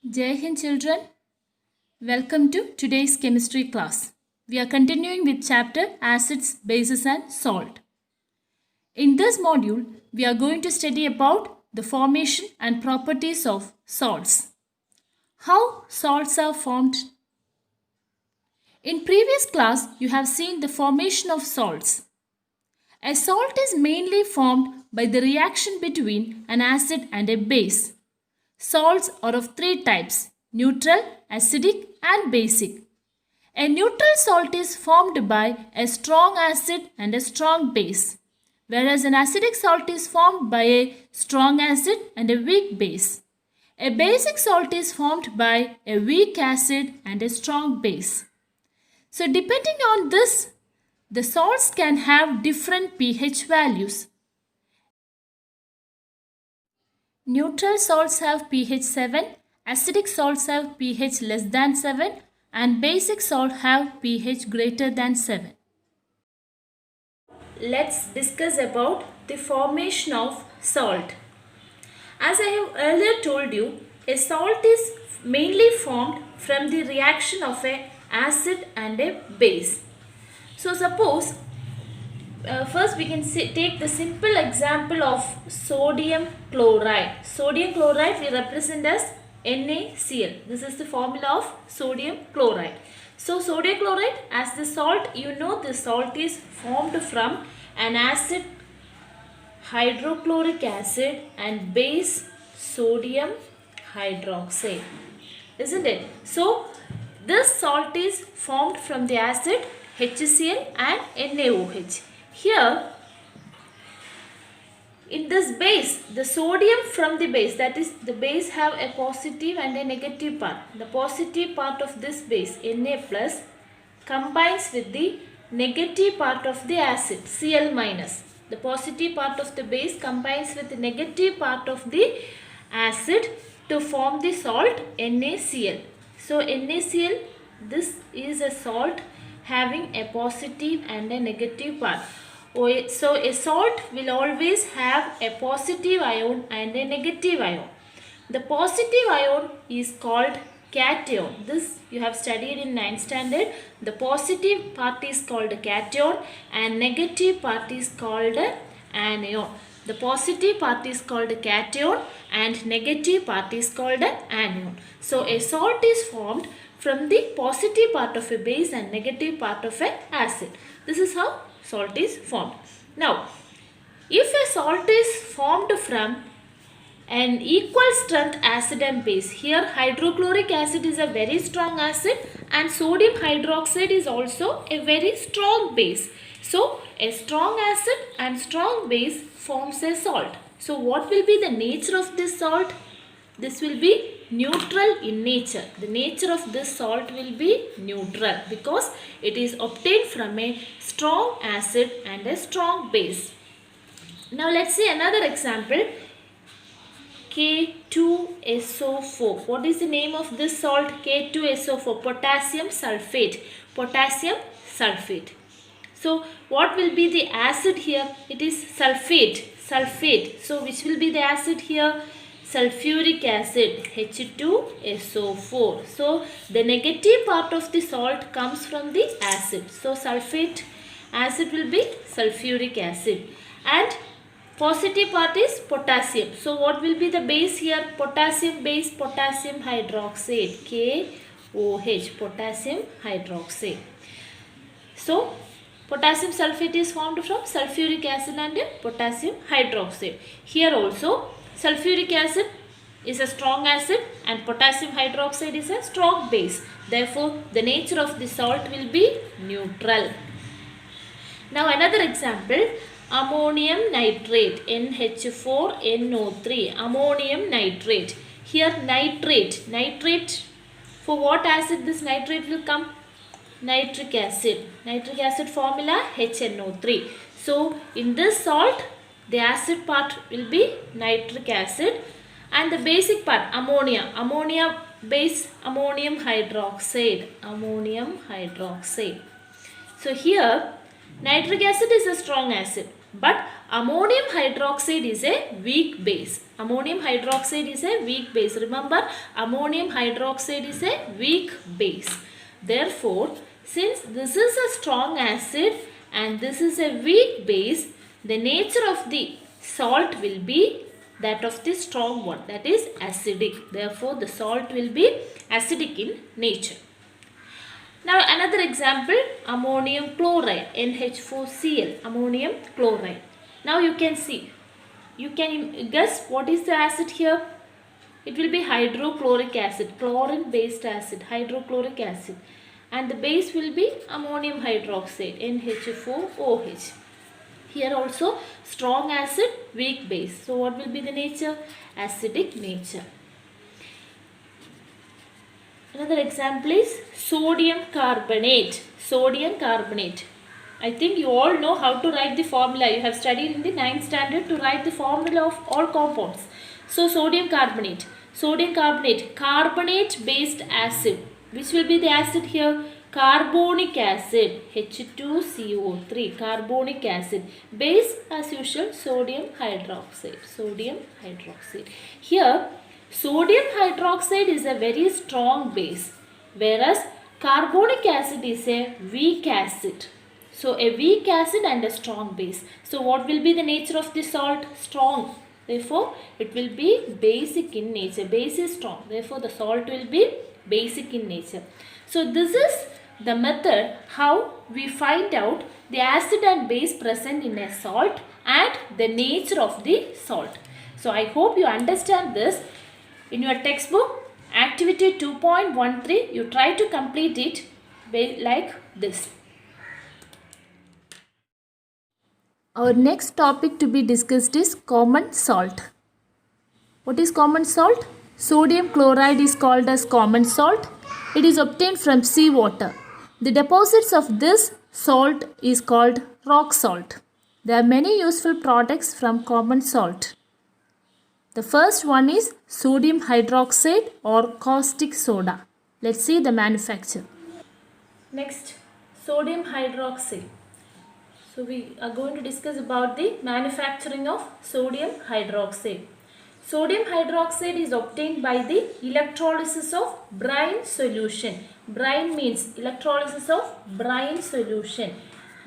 Jai Hind children, welcome to today's chemistry class. We are continuing with chapter acids, bases and salt. In this module, we are going to study about the formation and properties of salts. How salts are formed. In previous class, you have seen the formation of salts. A salt is mainly formed by the reaction between an acid and a base. Salts are of three types: neutral, acidic and basic. A neutral salt is formed by a strong acid and a strong base, whereas an acidic salt is formed by a strong acid and a weak base. A basic salt is formed by a weak acid and a strong base. So depending on this, the salts can have different pH values. Neutral salts have pH 7, acidic salts have pH less than 7 and basic salt have pH greater than 7. Let's discuss about the formation of salt. As I have earlier told you, a salt is mainly formed from the reaction of an acid and a base. So suppose first we can take the simple example of sodium chloride. Sodium chloride we represent as NaCl. This is the formula of sodium chloride. So sodium chloride, as the salt, you know the salt is formed from an acid hydrochloric acid and base sodium hydroxide, isn't it? So this salt is formed from the acid HCl and NaOH. Here, in this base, the sodium from the base, that is the base have a positive and a negative part. The positive part of this base, Na plus, combines with the negative part of the acid, Cl minus. The positive part of the base combines with the negative part of the acid to form the salt NaCl. So NaCl, this is a salt having a positive and a negative part. So a salt will always have a positive ion and a negative ion. The positive ion is called cation. This you have studied in 9th standard. The positive part is called cation and negative part is called anion. The positive part is called cation and negative part is called anion. So a salt is formed from the positive part of a base and negative part of an acid. This is how salt is formed. Now, if a salt is formed from an equal strength acid and base, here hydrochloric acid is a very strong acid and sodium hydroxide is also a very strong base. So, a strong acid and strong base forms a salt. So, what will be the nature of this salt? This will be neutral in nature. The nature of this salt will be neutral because it is obtained from a strong acid and a strong base. Now let's see another example. K2SO4. What is the name of this salt? K2SO4. Potassium sulfate. Potassium sulfate. So what will be the acid here? It is sulfate. Sulfate. So which will be the acid here? Sulfuric acid, H2SO4. So the negative part of the salt comes from the acid. So sulfate acid will be sulfuric acid and positive part is potassium. So what will be the base here? Potassium base, potassium hydroxide, KOH, potassium hydroxide. So potassium sulfate is formed from sulfuric acid and potassium hydroxide. Here also sulfuric acid is a strong acid and potassium hydroxide is a strong base. Therefore, the nature of the salt will be neutral. Now another example, ammonium nitrate, NH4NO3, ammonium nitrate. Here nitrate, for what acid this nitrate will come? Nitric acid. Nitric acid formula HNO3. So in this salt, the acid part will be nitric acid and the basic part ammonia. Ammonia base ammonium hydroxide. Ammonium hydroxide. So here nitric acid is a strong acid but Ammonium hydroxide is a weak base. Ammonium hydroxide is a weak base. Remember, ammonium hydroxide is a weak base. Therefore, since this is a strong acid and this is a weak base, the nature of the salt will be that of the strong one, that is acidic. Therefore, the salt will be acidic in nature. Now another example, ammonium chloride, NH4Cl, ammonium chloride. Now you can see, you can guess what is the acid here. It will be hydrochloric acid, chlorine based acid, hydrochloric acid. And the base will be ammonium hydroxide, NH4OH. Here also strong acid, weak base. So what will be the nature? Acidic nature. Another example is sodium carbonate. Sodium carbonate. I think you all know how to write the formula. You have studied in the 9th standard to write the formula of all compounds. So sodium carbonate. Sodium carbonate, carbonate based acid. Which will be the acid here? Carbonic acid, H2CO3, carbonic acid. Base as usual, sodium hydroxide. Sodium hydroxide. Here, sodium hydroxide is a very strong base, whereas carbonic acid is a weak acid. So a weak acid and a strong base. So what will be the nature of the salt? Strong. Therefore, it will be basic in nature. Base is strong. Therefore, the salt will be basic in nature. So this is the method how we find out the acid and base present in a salt and the nature of the salt. So I hope you understand this. In your textbook, activity 2.13, you try to complete it like this. Our next topic to be discussed is common salt. What is common salt? Sodium chloride is called as common salt. It is obtained from seawater. The deposits of this salt is called rock salt. There are many useful products from common salt. The first one is sodium hydroxide or caustic soda. Let's see the manufacture. Next, sodium hydroxide. So we are going to discuss about the manufacturing of sodium hydroxide. Sodium hydroxide is obtained by the electrolysis of brine solution. Brine means electrolysis of brine solution.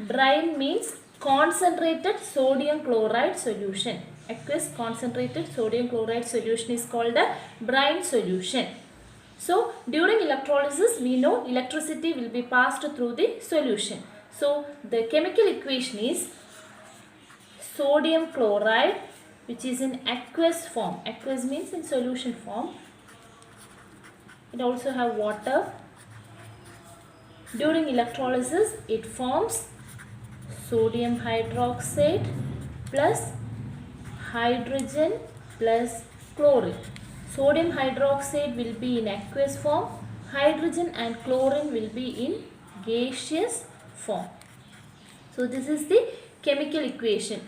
Brine means concentrated sodium chloride solution. Aqueous concentrated sodium chloride solution is called a brine solution. So during electrolysis, we know electricity will be passed through the solution. So the chemical equation is sodium chloride, which is in aqueous form. Aqueous means in solution form. It also have water. During electrolysis, it forms sodium hydroxide plus hydrogen plus chlorine. Sodium hydroxide will be in aqueous form. Hydrogen and chlorine will be in gaseous form. So this is the chemical equation.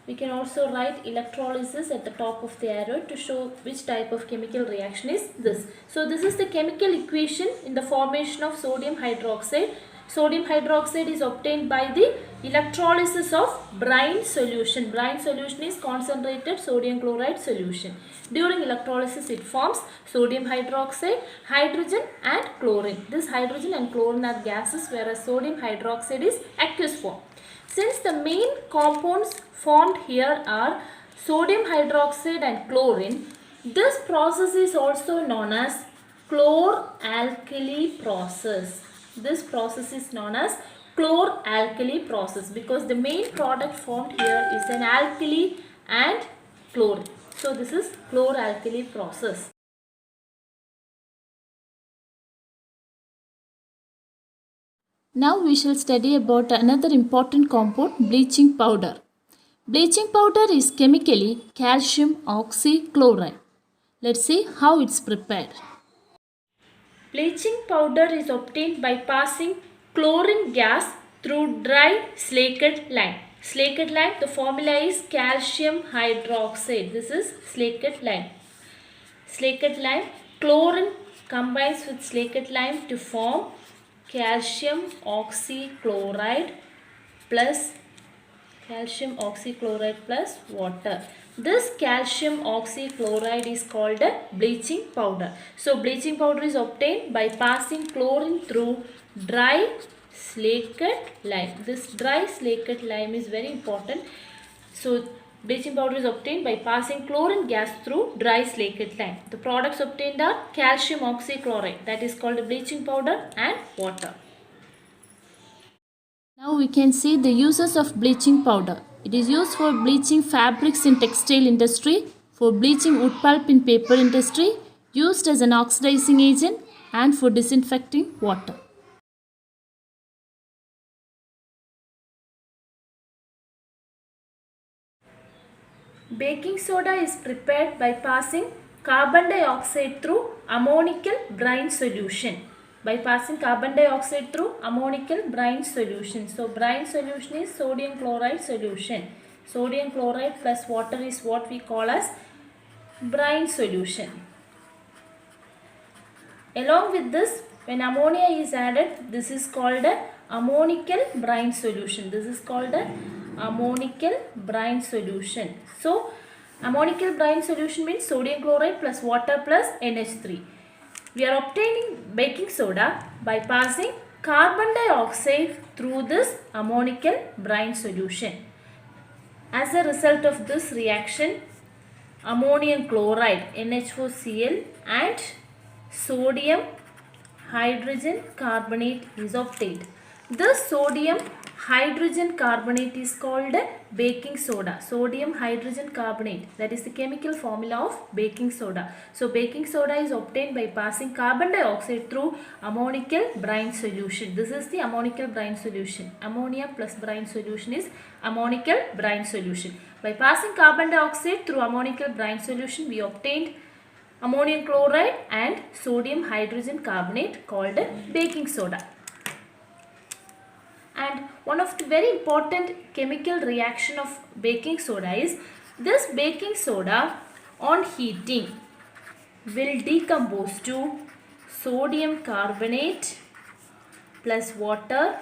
We can also write electrolysis at the top of the arrow to show which type of chemical reaction is this. So this is the chemical equation in the formation of sodium hydroxide. Sodium hydroxide is obtained by the electrolysis of brine solution. Brine solution is concentrated sodium chloride solution. During electrolysis, it forms sodium hydroxide, hydrogen and chlorine. This hydrogen and chlorine are gases, whereas sodium hydroxide is aqueous form. Since the main compounds formed here are sodium hydroxide and chlorine, this process is also known as chlor-alkali process. This process is known as chlor-alkali process because the main product formed here is an alkali and chlorine. So this is chlor-alkali process. Now we shall study about another important compound, bleaching powder. Bleaching powder is chemically calcium oxychloride. Let's see how it's prepared. Bleaching powder is obtained by passing chlorine gas through dry slaked lime. Slaked lime, the formula is calcium hydroxide. This is slaked lime. Slaked lime, chlorine combines with slaked lime to form calcium oxychloride plus calcium oxychloride plus water. This calcium oxychloride is called a bleaching powder. So bleaching powder is obtained by passing chlorine through dry slacked lime. This dry slacked lime is very important. So bleaching powder is obtained by passing chlorine gas through dry slacked lime. The products obtained are calcium oxychloride, that is called bleaching powder, and water. Now we can see the uses of bleaching powder. It is used for bleaching fabrics in textile industry, for bleaching wood pulp in paper industry, used as an oxidizing agent, and for disinfecting water. Baking soda is prepared by passing carbon dioxide through ammonical brine solution. By passing carbon dioxide through ammonical brine solution. So brine solution is sodium chloride solution. Sodium chloride plus water is what we call as brine solution. Along with this, when ammonia is added, this is called a ammonical brine solution. This is called a ammonical brine solution. So ammonical brine solution means sodium chloride plus water plus NH3. We are obtaining baking soda by passing carbon dioxide through this ammonical brine solution. As a result of this reaction, ammonium chloride NH4Cl and sodium hydrogen carbonate is obtained. This sodium hydrogen carbonate is called baking soda. Sodium hydrogen carbonate, that is the chemical formula of baking soda. So baking soda is obtained by passing carbon dioxide through ammonical brine solution. This is the ammonical brine solution. Ammonia plus brine solution is ammonical brine solution. By passing carbon dioxide through ammonical brine solution, we obtained ammonium chloride and sodium hydrogen carbonate called baking soda. And one of the very important chemical reaction of baking soda is this baking soda on heating will decompose to sodium carbonate plus water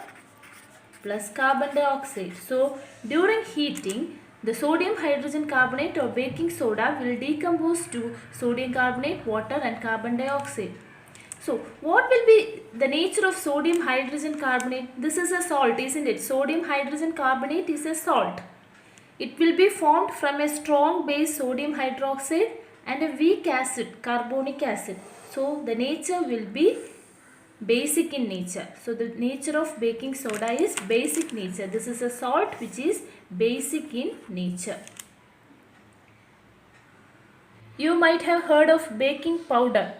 plus carbon dioxide. So during heating, the sodium hydrogen carbonate or baking soda will decompose to sodium carbonate, water and carbon dioxide. So what will be the nature of sodium hydrogen carbonate? This is a salt, isn't it? Sodium hydrogen carbonate is a salt. It will be formed from a strong base sodium hydroxide and a weak acid, carbonic acid. So the nature will be basic in nature. So the nature of baking soda is basic nature. This is a salt which is basic in nature. You might have heard of baking powder.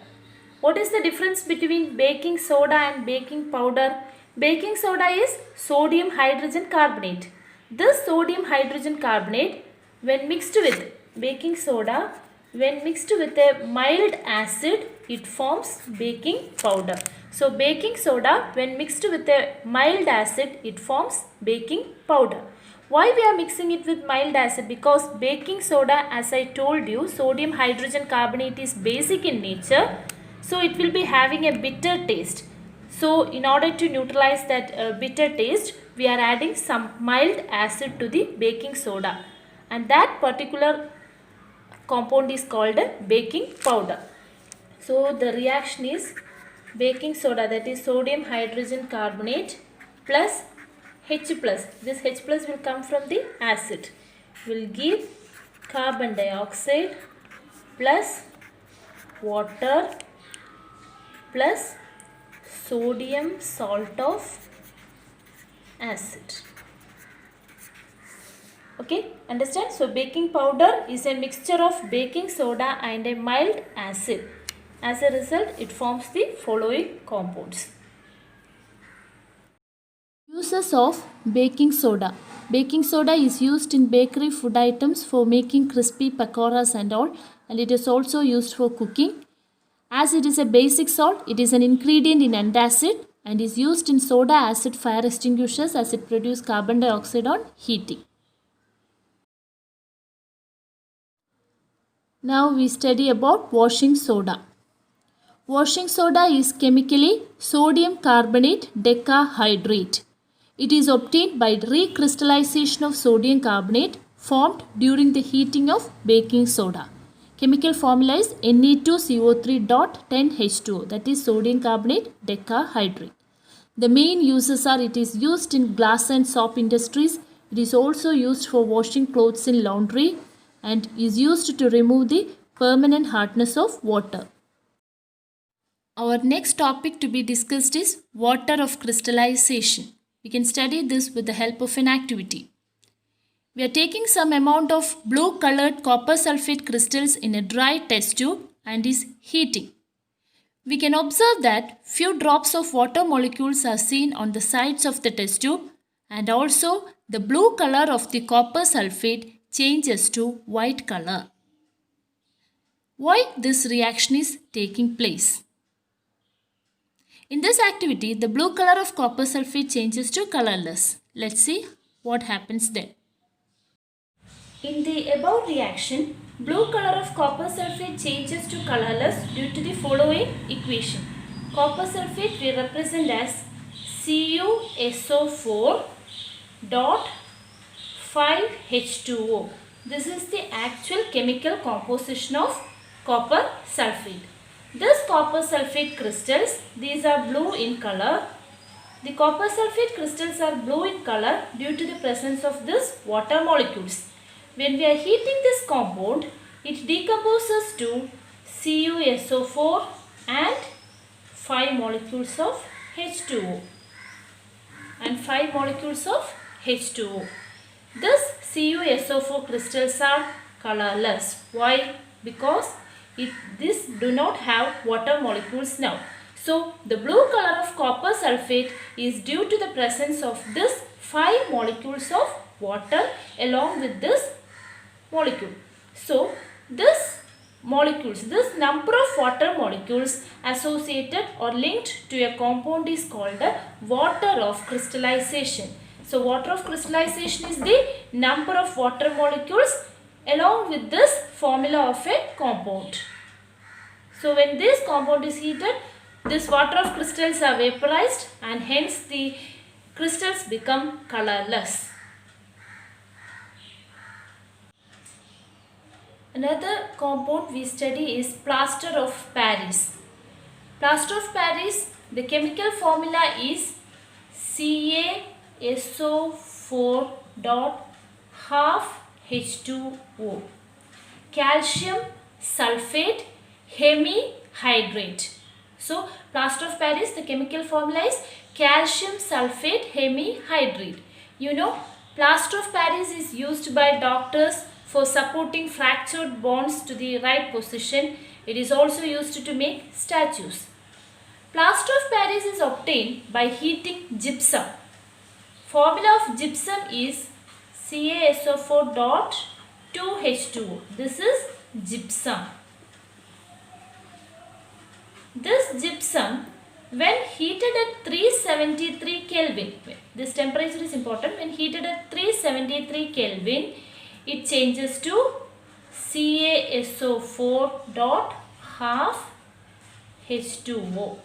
What is the difference between baking soda and baking powder? Baking soda is sodium hydrogen carbonate. This sodium hydrogen carbonate, when mixed with baking soda, when mixed with a mild acid, it forms baking powder. So baking soda, when mixed with a mild acid, it forms baking powder. Why we are mixing it with mild acid? Because baking soda, as I told you, sodium hydrogen carbonate is basic in nature. So it will be having a bitter taste. So in order to neutralize that bitter taste, we are adding some mild acid to the baking soda. And that particular compound is called baking powder. So the reaction is baking soda, that is sodium hydrogen carbonate plus H plus. This H plus will come from the acid. Will give carbon dioxide plus water plus sodium salt of acid. Okay, understand? So baking powder is a mixture of baking soda and a mild acid. As a result, it forms the following compounds. Uses of baking soda. Baking soda is used in bakery food items for making crispy pakoras and all, and it is also used for cooking. As it is a basic salt, it is an ingredient in antacid and is used in soda acid fire extinguishers as it produces carbon dioxide on heating. Now we study about washing soda. Washing soda is chemically sodium carbonate decahydrate. It is obtained by recrystallization of sodium carbonate formed during the heating of baking soda. Chemical formula is Na2CO3.10H2O, that is sodium carbonate decahydrate. The main uses are: it is used in glass and soap industries. It is also used for washing clothes in laundry and is used to remove the permanent hardness of water. Our next topic to be discussed is water of crystallization. We can study this with the help of an activity. We are taking some amount of blue colored copper sulfate crystals in a dry test tube and is heating. We can observe that few drops of water molecules are seen on the sides of the test tube, and also the blue color of the copper sulfate changes to white color. Why this reaction is taking place? In this activity, the blue color of copper sulfate changes to colorless. Let's see what happens then. In the above reaction, blue color of copper sulfate changes to colorless due to the following equation. Copper sulfate we represent as CuSO4 dot 5H2O. This is the actual chemical composition of copper sulfate. This copper sulfate crystals, these are blue in color. The copper sulfate crystals are blue in color due to the presence of this water molecules. When we are heating this compound, it decomposes to CuSO4 and 5 molecules of H2O. And 5 molecules of H2O. This CuSO4 crystals are colorless. Why? Because these do not have water molecules now. So, the blue color of copper sulfate is due to the presence of this 5 molecules of water along with this molecule. So, this number of water molecules associated or linked to a compound is called the water of crystallization. So, water of crystallization is the number of water molecules along with this formula of a compound. So, when this compound is heated, this water of crystals are vaporized and hence the crystals become colorless. Another compound we study is plaster of Paris. Plaster of Paris, the chemical formula is CaSO4 dot half H2O. Calcium sulfate hemihydrate. So, plaster of Paris, the chemical formula is calcium sulfate hemihydrate. You know, plaster of Paris is used by doctors for supporting fractured bones to the right position. It is also used to make statues. Plaster of Paris is obtained by heating gypsum. Formula of gypsum is CaSO4 dot 2H2O. This is gypsum. This gypsum, when heated at 373 Kelvin, this temperature is important, when heated at 373 Kelvin, it changes to CaSO4 dot half H2O.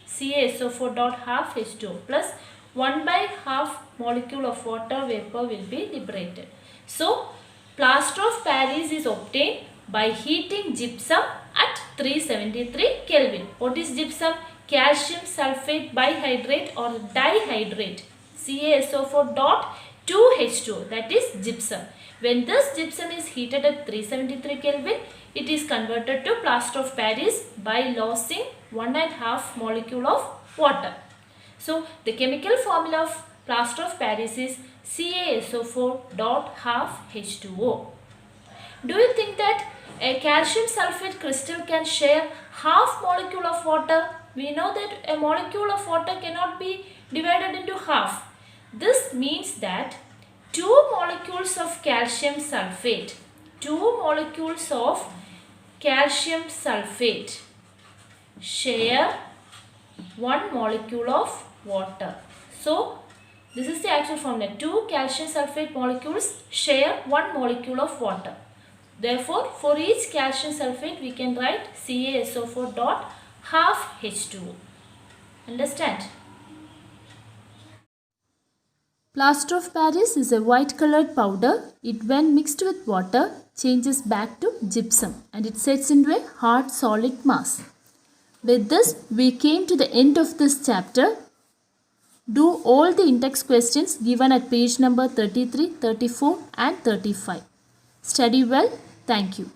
CaSO4 dot half H2O plus 1 by half molecule of water vapor will be liberated. So, plaster of Paris is obtained by heating gypsum at 373 Kelvin. What is gypsum? Calcium sulfate bihydrate or dihydrate. CaSO4 dot 2H2O, that is gypsum. When this gypsum is heated at 373 Kelvin, it is converted to plaster of Paris by losing 1.5 molecule of water. So, the chemical formula of plaster of Paris is CaSO4 dot half H2O. Do you think that a calcium sulfate crystal can share half molecule of water? We know that a molecule of water cannot be divided into half. This means that 2 molecules of calcium sulfate share 1 molecule of water. So, this is the actual formula. 2 calcium sulfate molecules share 1 molecule of water. Therefore, for each calcium sulfate, we can write CaSO4 dot half H2O. Understand? Plaster of Paris is a white colored powder. It, when mixed with water, changes back to gypsum and it sets into a hard solid mass. With this, we came to the end of this chapter. Do all the in-text questions given at page number 33, 34 and 35. Study well. Thank you.